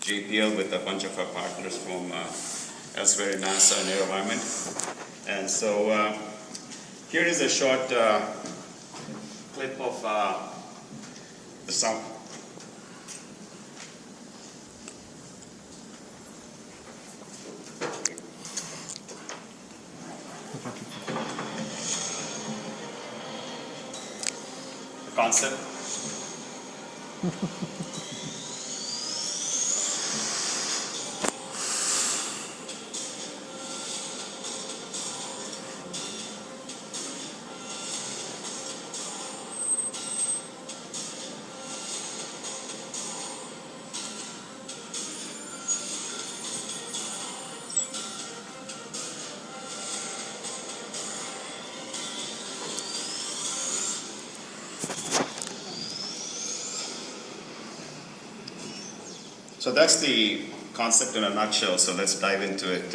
JPL with a bunch of our partners from elsewhere in NASA and AeroVironment. And so here is a short clip of the sound. The concept. So that's the concept in a nutshell. So let's dive into it.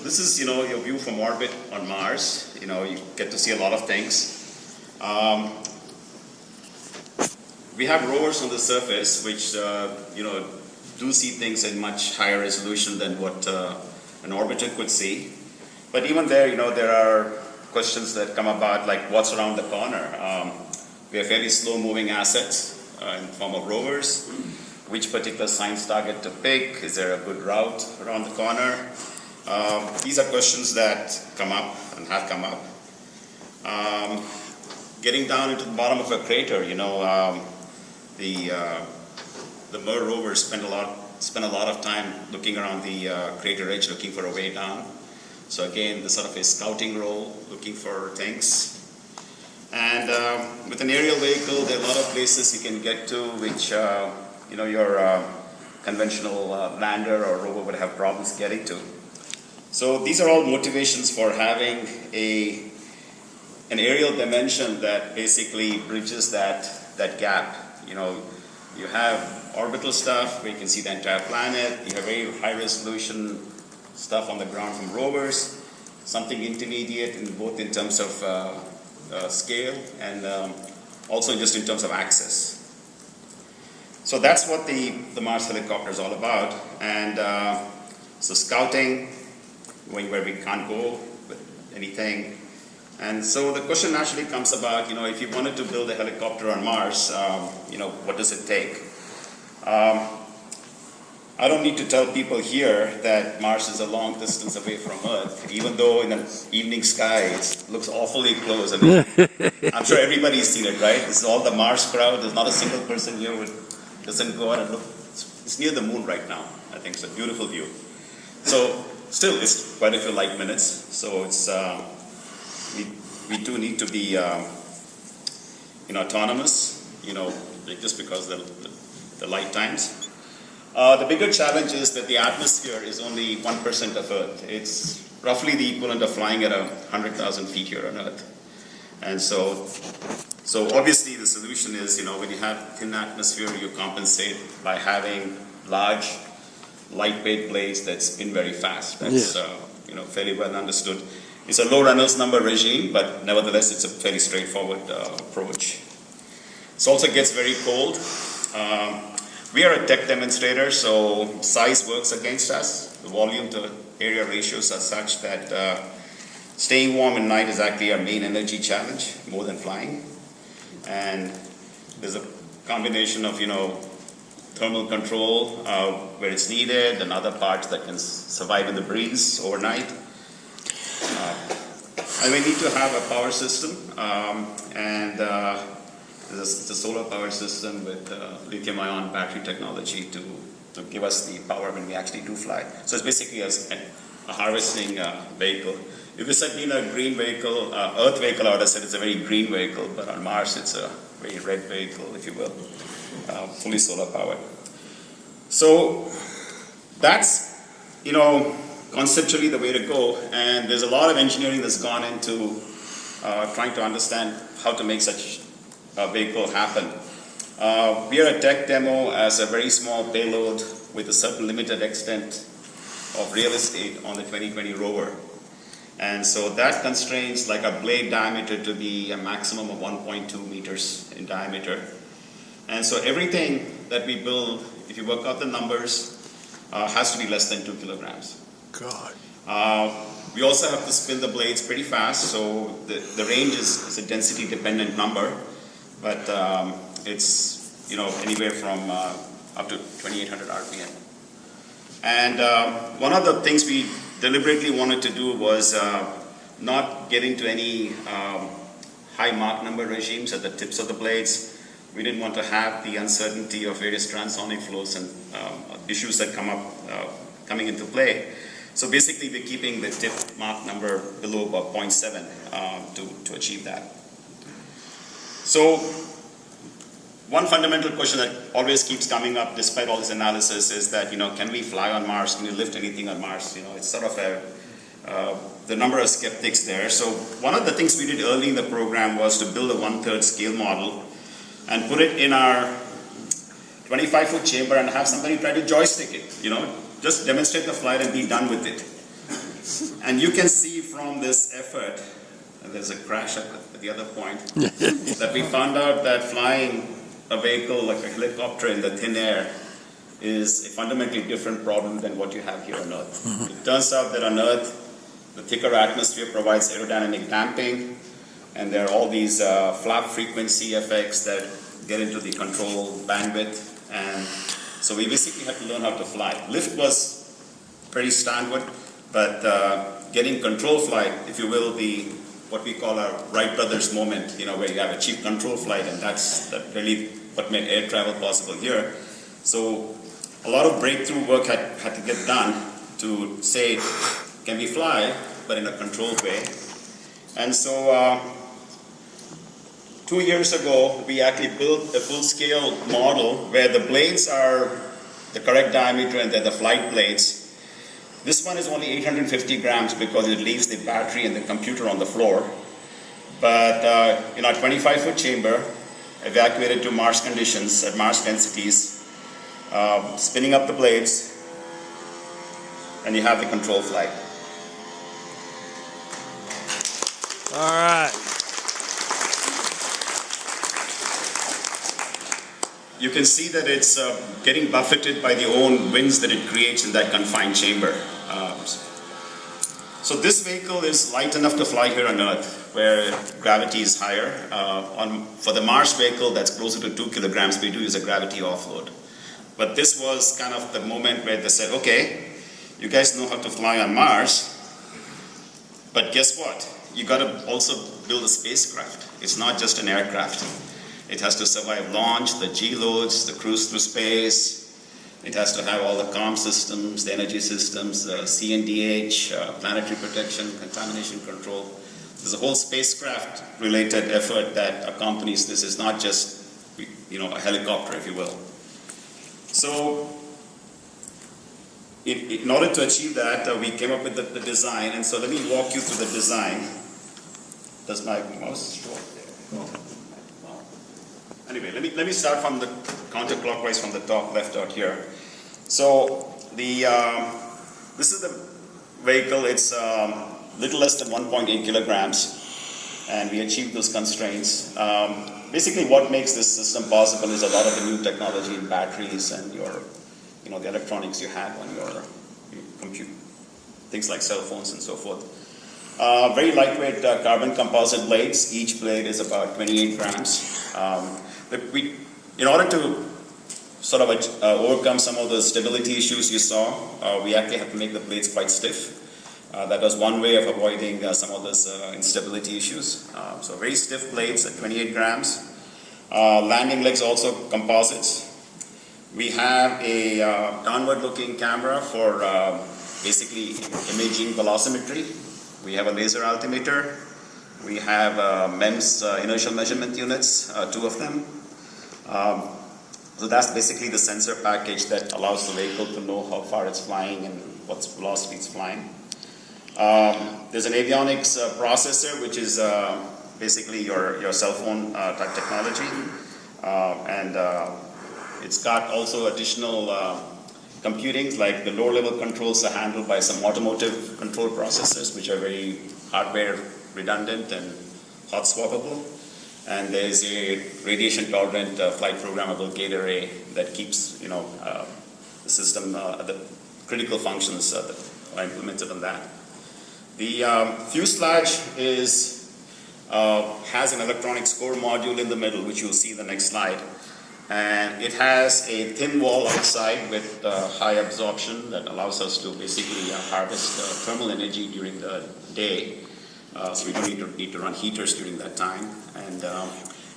This is, your view from orbit on Mars. You get to see a lot of things. We have rovers on the surface, which, do see things in much higher resolution than what an orbiter could see. But even there, there are questions that come about, like what's around the corner. We have fairly slow-moving assets in the form of rovers. Which particular science target to pick? Is there a good route around the corner? These are questions that come up and have come up. Getting down into the bottom of a crater, the MER rover spent a lot of time looking around the crater edge, looking for a way down. So again, this sort of a scouting role, looking for things. And with an aerial vehicle, there are a lot of places you can get to which your conventional lander or rover would have problems getting to. So these are all motivations for having an aerial dimension that basically bridges that gap. You have orbital stuff where you can see the entire planet. You have very high resolution stuff on the ground from rovers, something intermediate both in terms of scale and also just in terms of access. So that's what the Mars helicopter is all about. And so scouting, going where we can't go with anything. And so the question naturally comes about, if you wanted to build a helicopter on Mars, what does it take? I don't need to tell people here that Mars is a long distance away from Earth, even though in the evening sky it looks awfully close. I mean, I'm sure everybody's seen it, right? This is all the Mars crowd. There's not a single person here who doesn't go out and look. It's near the moon right now. I think it's a beautiful view. So still, it's quite a few light minutes. So it's we do need to be autonomous. Just because the light times. The bigger challenge is that the atmosphere is only 1% of Earth. It's roughly the equivalent of flying at 100,000 feet here on Earth. And so obviously the solution is, when you have thin atmosphere, you compensate by having large, lightweight blades that spin very fast. That's fairly well understood. It's a low Reynolds number regime, but nevertheless, it's a fairly straightforward approach. It also gets very cold. We are a tech demonstrator, so size works against us. The volume to area ratios are such that staying warm at night is actually our main energy challenge, more than flying. And there's a combination of, thermal control where it's needed, and other parts that can survive in the breeze overnight. And we need to have a power system, and it's a solar power system with lithium-ion battery technology to give us the power when we actually do fly. So it's basically a harvesting vehicle. If this had been a green vehicle, Earth vehicle, I would have said it's a very green vehicle, but on Mars it's a very red vehicle, if you will, fully solar powered. So that's, conceptually the way to go, and there's a lot of engineering that's gone into trying to understand how to make such a vehicle happen. We are a tech demo as a very small payload with a certain limited extent of real estate on the 2020 rover. And so that constrains like a blade diameter to be a maximum of 1.2 meters in diameter. And so everything that we build, if you work out the numbers, has to be less than 2 kilograms. God. We also have to spin the blades pretty fast, so the range is a density dependent number, but it's anywhere from up to 2,800 RPM. And one of the things we deliberately wanted to do was not get into any high Mach number regimes at the tips of the blades. We didn't want to have the uncertainty of various transonic flows and issues that coming into play. So basically, we're keeping the tip Mach number below about 0.7 to achieve that. So one fundamental question that always keeps coming up despite all this analysis is that, can we fly on Mars? Can we lift anything on Mars? It's sort of the number of skeptics there. So one of the things we did early in the program was to build a 1/3 scale model and put it in our 25-foot chamber and have somebody try to joystick it, just demonstrate the flight and be done with it. And you can see from this effort, and there's a crash at the other point, that we found out that flying a vehicle like a helicopter in the thin air is a fundamentally different problem than what you have here on Earth. It turns out that on Earth, the thicker atmosphere provides aerodynamic damping, and there are all these flap frequency effects that get into the control bandwidth, and so we basically had to learn how to fly. Lift was pretty standard, but getting control flight, if you will, what we call a Wright brothers moment, where you have a cheap control flight, and that's really what made air travel possible here. So a lot of breakthrough work had to get done to say, can we fly, but in a controlled way? And so 2 years ago, we actually built a full-scale model where the blades are the correct diameter and they're the flight blades. This one is only 850 grams because it leaves the battery and the computer on the floor. But in our 25-foot chamber, evacuated to Mars conditions at Mars densities, spinning up the blades, and you have the control flight. All right. You can see that it's getting buffeted by the own winds that it creates in that confined chamber. So this vehicle is light enough to fly here on Earth, where gravity is higher. For the Mars vehicle that's closer to 2 kilograms, we do use a gravity offload. But this was kind of the moment where they said, okay, you guys know how to fly on Mars, but guess what? You got to also build a spacecraft. It's not just an aircraft. It has to survive launch, the G-loads, the cruise through space. It has to have all the comm systems, the energy systems, the CNDH, planetary protection, contamination control. There's a whole spacecraft-related effort that accompanies this. It's not just, a helicopter, if you will. So, in order to achieve that, we came up with the design. And so let me walk you through the design. Does my mouse show up there? No. Anyway, let me start from the counterclockwise from the top left out here. So this is the vehicle. It's little less than 1.8 kilograms, and we achieved those constraints. Basically, what makes this system possible is a lot of the new technology in batteries and the electronics you have on your compute, things like cell phones and so forth. Very lightweight carbon composite blades. Each blade is about 28 grams. In order to sort of overcome some of the stability issues you saw, we actually had to make the blades quite stiff. That was one way of avoiding some of those instability issues. So very stiff blades at 28 grams. Landing legs also composites. We have a downward-looking camera for basically imaging velocimetry. We have a laser altimeter. We have MEMS inertial measurement units, 2 of them. So that's basically the sensor package that allows the vehicle to know how far it's flying and what velocity it's flying. There's an avionics processor, which is basically your cell phone type technology. And it's got also additional computing, like the lower level controls are handled by some automotive control processors, which are very hardware redundant and hot swappable. And there's a radiation tolerant flight programmable gate array that keeps, the system, the critical functions that are implemented on that. The fuselage has an electronics core module in the middle, which you'll see in the next slide. And it has a thin wall outside with high absorption that allows us to basically harvest thermal energy during the day. So we don't need to run heaters during that time. And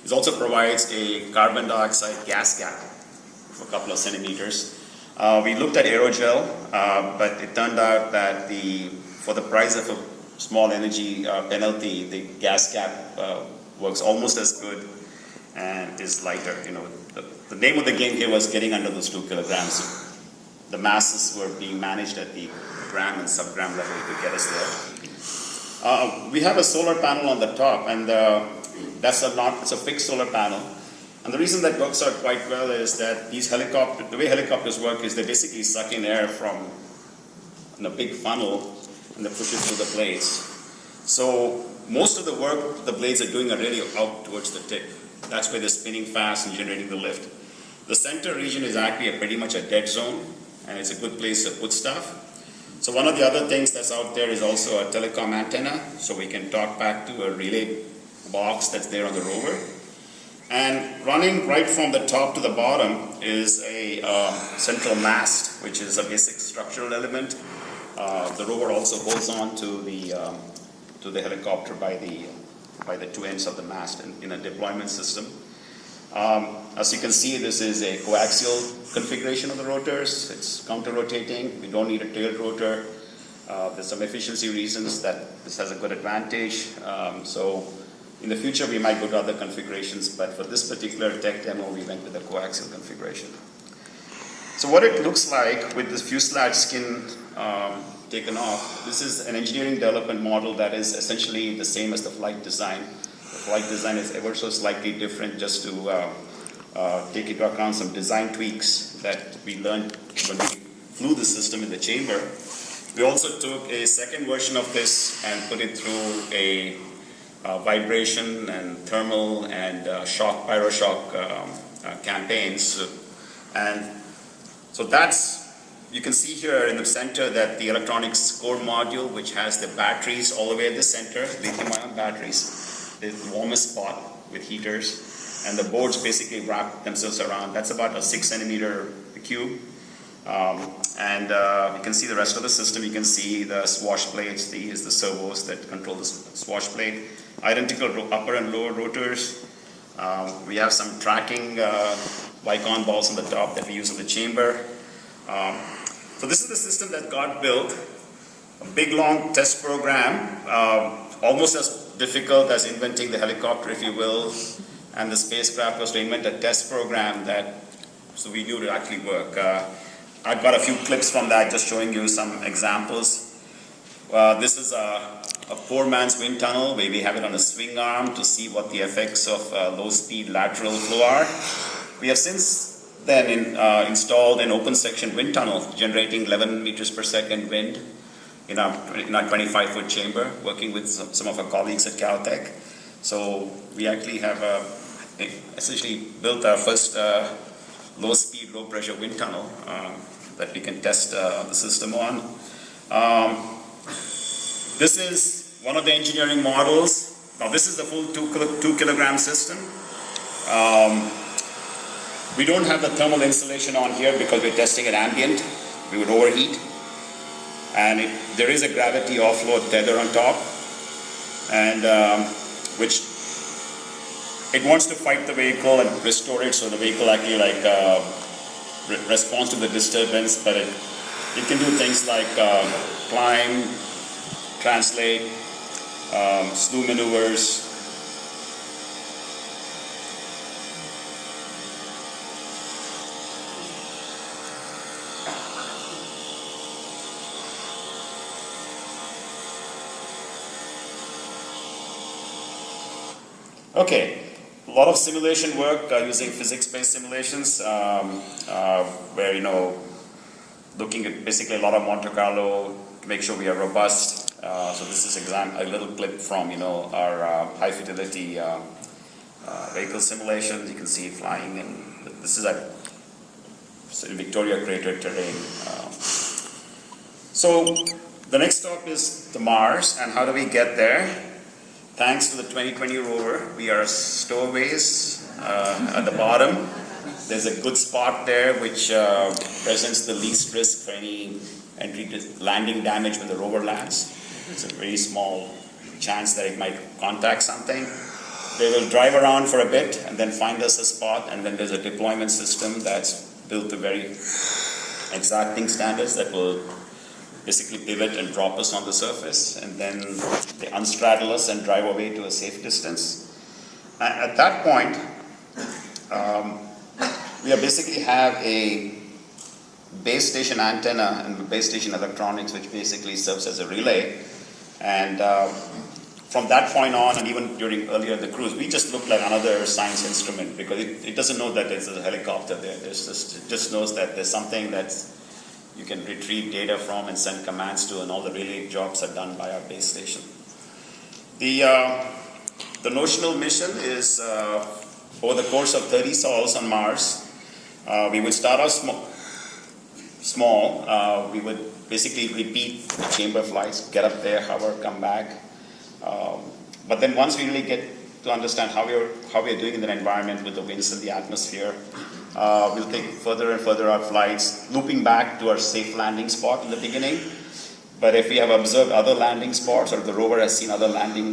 it also provides a carbon dioxide gas gap of a couple of centimeters. We looked at aerogel, but it turned out that for the price of a small energy penalty, the gas gap works almost as good and is lighter. The name of the game here was getting under those 2 kilograms. The masses were being managed at the gram and sub-gram level to get us there. We have a solar panel on the top, and it's a fixed solar panel. And the reason that works out quite well is that the way helicopters work is they basically suck in air from a big funnel and they push it through the blades. So most of the work the blades are doing are really out towards the tip. That's where they're spinning fast and generating the lift. The center region is actually pretty much a dead zone, and it's a good place to put stuff. So one of the other things that's out there is also a telecom antenna, so we can talk back to a relay box that's there on the rover. And running right from the top to the bottom is a central mast, which is a basic structural element. The rover also holds on to the helicopter by the 2 ends of the mast in a deployment system. As you can see, this is a coaxial configuration of the rotors. It's counter-rotating. We don't need a tail rotor. There's some efficiency reasons that this has a good advantage. So in the future, we might go to other configurations, but for this particular tech demo, we went with the coaxial configuration. So what it looks like with this fuselage skin taken off, this is an engineering development model that is essentially the same as the flight design. The flight design is ever so slightly different, just to take into account some design tweaks that we learned when we flew the system in the chamber. We also took a second version of this and put it through a vibration and thermal and pyroshock campaigns. And so you can see here in the center that the electronics core module, which has the batteries all the way at the center, lithium-ion batteries, the warmest spot with heaters, and the boards basically wrap themselves around. That's about a 6 centimeter cube. And you can see the rest of the system. You can see the swash plates, the servos that control the swash plate. Identical upper and lower rotors. We have some tracking Vicon balls on the top that we use in the chamber. So this is the system that got built. A big long test program, almost as difficult as inventing the helicopter, if you will. And the spacecraft was to invent a test program so we knew it would actually work. I've got a few clips from that, just showing you some examples. This is a poor man's wind tunnel, where we have it on a swing arm to see what the effects of low-speed lateral flow are. We have since then installed an open section wind tunnel generating 11 meters per second wind in our 25-foot chamber, working with some of our colleagues at Caltech. So we actually have essentially built our first low-speed, low-pressure wind tunnel that we can test the system on. This is one of the engineering models. Now this is the full 2 kilogram system. We don't have the thermal insulation on here because we're testing at ambient. We would overheat. And there is a gravity offload tether on top, and which it wants to fight the vehicle and restore it, so the vehicle actually responds to the disturbance, but it can do things like climb, translate, slew maneuvers. Okay, a lot of simulation work using physics-based simulations, where looking at basically a lot of Monte Carlo to make sure we are robust. So this is a little clip from our high fidelity vehicle simulations. You can see it flying, and this is in Victoria Crater terrain. So the next stop is the Mars, and how do we get there? Thanks to the 2020 rover, we are stowaways at the bottom. There's a good spot there which presents the least risk for any entry to landing damage when the rover lands. It's a very small chance that it might contact something. They will drive around for a bit and then find us a spot, and then there's a deployment system that's built to very exacting standards that will basically pivot and drop us on the surface, and then they unstraddle us and drive away to a safe distance. At that point, we basically have a base station antenna and base station electronics, which basically serves as a relay. And from that point on, and even during earlier the cruise, we just looked like another science instrument, because it doesn't know that there's a helicopter there. It just knows that there's something that you can retrieve data from and send commands to, and all the relay jobs are done by our base station. The notional mission is over the course of 30 sols on Mars. We would start off small. We would basically repeat the chamber flights, get up there, hover, come back. But then once we really get to understand how we are doing in the environment with the winds and the atmosphere, we'll take further and further out flights, looping back to our safe landing spot in the beginning. But if we have observed other landing spots, or if the rover has seen other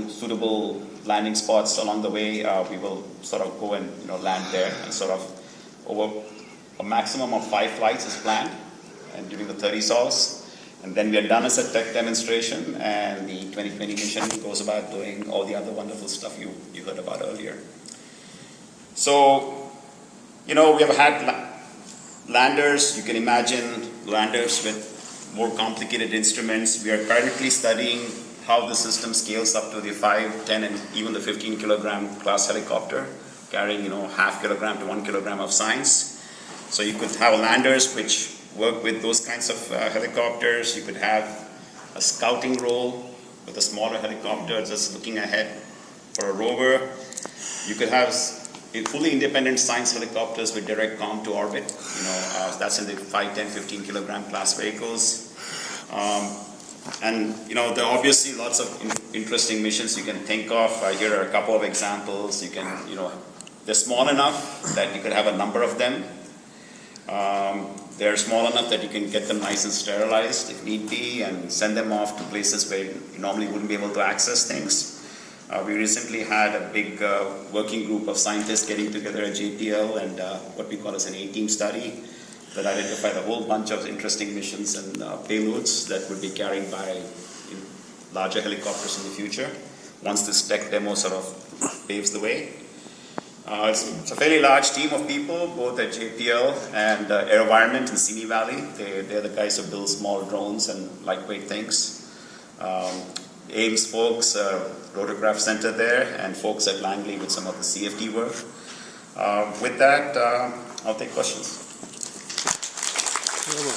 suitable landing spots along the way, we will sort of go and land there, and sort of over a maximum of 5 flights is planned, and during the 30 sols. And then we are done as a tech demonstration, and the 2020 mission goes about doing all the other wonderful stuff you heard about earlier. So, we have had landers. You can imagine landers with more complicated instruments. We are currently studying how the system scales up to the 5, 10, and even the 15 kilogram class helicopter, carrying half kilogram to 1 kilogram of science. So you could have landers which work with those kinds of helicopters. You could have a scouting role with a smaller helicopter just looking ahead for a rover. You could have fully independent science helicopters with direct comm to orbit. That's in the 5, 10, 15 kilogram class vehicles. And there are obviously lots of interesting missions you can think of. Here are a couple of examples. They're small enough that you could have a number of them. They're small enough that you can get them nice and sterilized if need be, and send them off to places where you normally wouldn't be able to access things. We recently had a big working group of scientists getting together at JPL, and what we call as an A-team study that identified a whole bunch of interesting missions and payloads that would be carried by larger helicopters in the future, once this tech demo sort of paves the way. It's a fairly large team of people, both at JPL and AeroVironment in Simi Valley. They're the guys who build small drones and lightweight things. Ames folks, Rotorcraft Center there, and folks at Langley with some of the CFD work. With that, I'll take questions.